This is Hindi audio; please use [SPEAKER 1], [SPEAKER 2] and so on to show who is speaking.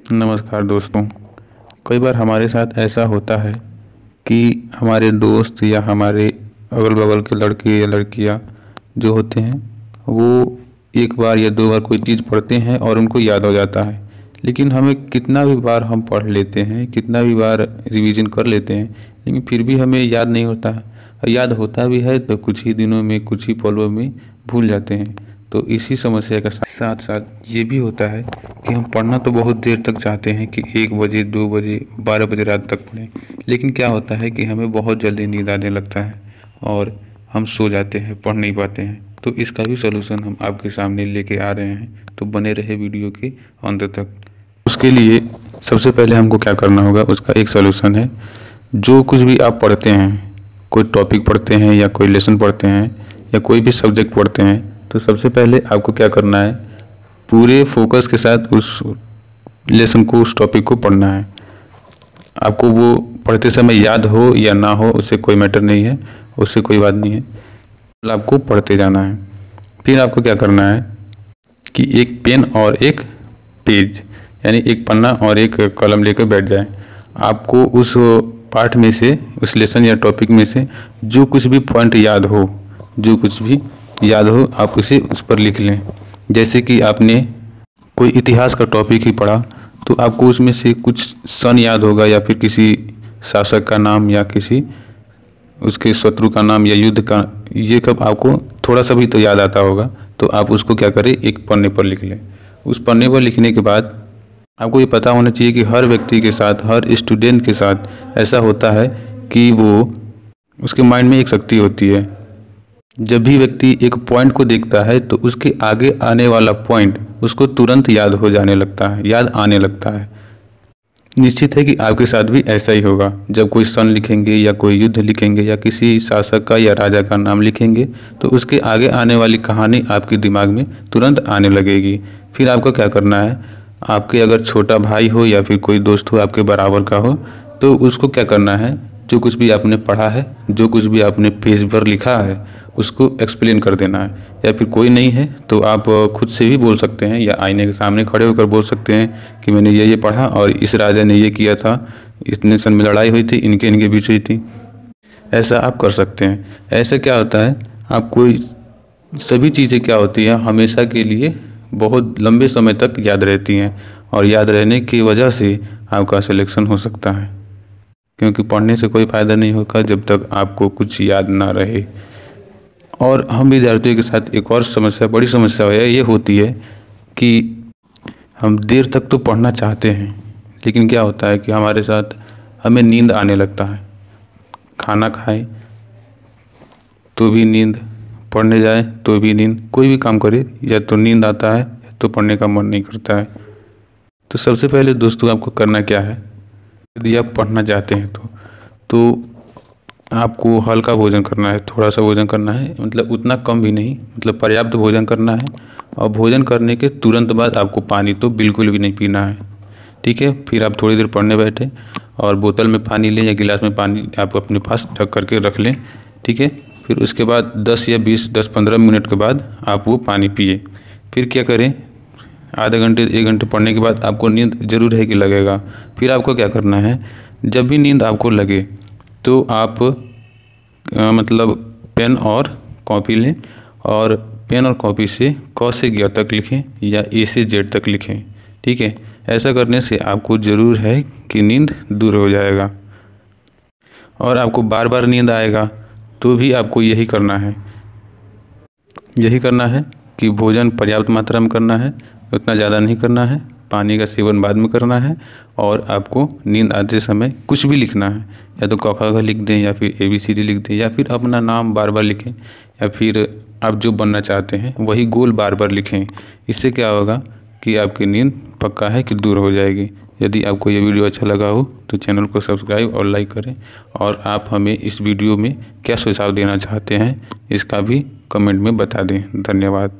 [SPEAKER 1] नमस्कार दोस्तों। कई बार हमारे साथ ऐसा होता है कि हमारे दोस्त या हमारे अगल बगल के लड़के या लड़कियां जो होते हैं वो एक बार या दो बार कोई चीज़ पढ़ते हैं और उनको याद हो जाता है। लेकिन हमें कितना भी बार हम पढ़ लेते हैं, कितना भी बार रिवीजन कर लेते हैं, लेकिन फिर भी हमें याद नहीं होता है। और याद होता भी है तो कुछ ही दिनों में, कुछ ही पलों में भूल जाते हैं। तो इसी समस्या के साथ साथ ये भी होता है कि हम पढ़ना तो बहुत देर तक चाहते हैं कि 1 बजे, 2 बजे, 12 बजे रात तक पढ़ें। लेकिन क्या होता है कि हमें बहुत जल्दी नींद आने लगता है और हम सो जाते हैं, पढ़ नहीं पाते हैं। तो इसका भी सलूशन हम आपके सामने लेके आ रहे हैं, तो बने रहे वीडियो के अंत तक। उसके लिए सबसे पहले हमको क्या करना होगा, उसका एक सलूशन है। जो कुछ भी आप पढ़ते हैं, कोई टॉपिक पढ़ते हैं या कोई लेसन पढ़ते हैं या कोई भी सब्जेक्ट पढ़ते हैं, तो सबसे पहले आपको क्या करना है, पूरे फोकस के साथ उस लेसन को, उस टॉपिक को पढ़ना है। आपको वो पढ़ते समय याद हो या ना हो उससे कोई मैटर नहीं है, उससे कोई बात नहीं है, आपको पढ़ते जाना है। फिर आपको क्या करना है कि एक पेन और एक पेज, यानी एक पन्ना और एक कलम लेकर बैठ जाए। आपको उस पाठ में से, उस लेसन या टॉपिक में से जो कुछ भी पॉइंट याद हो, जो कुछ भी याद हो, आप उसे उस पर लिख लें। जैसे कि आपने कोई इतिहास का टॉपिक ही पढ़ा तो आपको उसमें से कुछ सन याद होगा या फिर किसी शासक का नाम या किसी उसके शत्रु का नाम या युद्ध का, ये कब आपको थोड़ा सा भी तो याद आता होगा। तो आप उसको क्या करें, एक पन्ने पर लिख लें। उस पन्ने पर लिखने के बाद आपको ये पता होना चाहिए कि हर व्यक्ति के साथ, हर स्टूडेंट के साथ ऐसा होता है कि वो, उसके माइंड में एक शक्ति होती है। जब भी व्यक्ति एक पॉइंट को देखता है तो उसके आगे आने वाला पॉइंट उसको तुरंत याद हो जाने लगता है, याद आने लगता है। निश्चित है कि आपके साथ भी ऐसा ही होगा। जब कोई सन लिखेंगे या कोई युद्ध लिखेंगे या किसी शासक का या राजा का नाम लिखेंगे तो उसके आगे आने वाली कहानी आपके दिमाग में तुरंत आने लगेगी। फिर आपको क्या करना है, आपके अगर छोटा भाई हो या फिर कोई दोस्त हो आपके बराबर का हो, तो उसको क्या करना है, जो कुछ भी आपने पढ़ा है, जो कुछ भी आपने पेज पर लिखा है, उसको एक्सप्लेन कर देना है। या फिर कोई नहीं है तो आप खुद से भी बोल सकते हैं या आईने के सामने खड़े होकर बोल सकते हैं कि मैंने ये पढ़ा और इस राजा ने ये किया था, इतने सन में लड़ाई हुई थी, इनके इनके बीच हुई थी। ऐसा आप कर सकते हैं। ऐसे क्या होता है, आपको सभी चीज़ें क्या होती हैं, हमेशा के लिए बहुत लंबे समय तक याद रहती हैं और याद रहने की वजह से आपका सिलेक्शन हो सकता है। क्योंकि पढ़ने से कोई फ़ायदा नहीं होगा जब तक आपको कुछ याद ना रहे। और हम विद्यार्थियों के साथ एक और समस्या, बड़ी समस्या है, ये होती है कि हम देर तक तो पढ़ना चाहते हैं, लेकिन क्या होता है कि हमारे साथ हमें नींद आने लगता है। खाना खाएं तो भी नींद, पढ़ने जाए तो भी नींद, कोई भी काम करे या तो नींद आता है या तो पढ़ने का मन नहीं करता है। तो सबसे पहले दोस्तों आपको करना क्या है, यदि आप पढ़ना चाहते हैं तो आपको हल्का भोजन करना है, थोड़ा सा भोजन करना है, मतलब उतना कम भी नहीं, मतलब पर्याप्त भोजन करना है। और भोजन करने के तुरंत बाद आपको पानी तो बिल्कुल भी नहीं पीना है, ठीक है। फिर आप थोड़ी देर पढ़ने बैठे और बोतल में पानी लें या गिलास में पानी आप अपने पास ढक करके रख लें, ठीक है। फिर उसके बाद 10-15 मिनट के बाद आप वो पानी पिए। फिर क्या करें, आधे घंटे 1 घंटे पढ़ने के बाद आपको नींद जरूर है कि लगेगा। फिर आपको क्या करना है, जब भी नींद आपको लगे तो आप मतलब पेन और कॉपी लें और पेन और कॉपी से क से ज्ञ तक लिखें या ए से जेड तक लिखें, ठीक है। ऐसा करने से आपको ज़रूर है कि नींद दूर हो जाएगा। और आपको बार बार नींद आएगा तो भी आपको यही करना है, यही करना है कि भोजन पर्याप्त मात्रा में करना है, उतना ज़्यादा नहीं करना है, पानी का सेवन बाद में करना है। और आपको नींद आते समय कुछ भी लिखना है, या तो क ख ग लिख दें या फिर ABCD लिख दें या फिर अपना नाम बार बार लिखें या फिर आप जो बनना चाहते हैं वही गोल बार बार लिखें। इससे क्या होगा कि आपकी नींद पक्का है कि दूर हो जाएगी। यदि आपको ये वीडियो अच्छा लगा हो तो चैनल को सब्सक्राइब और लाइक करें। और आप हमें इस वीडियो में क्या सुझाव देना चाहते हैं इसका भी कमेंट में बता दें। धन्यवाद।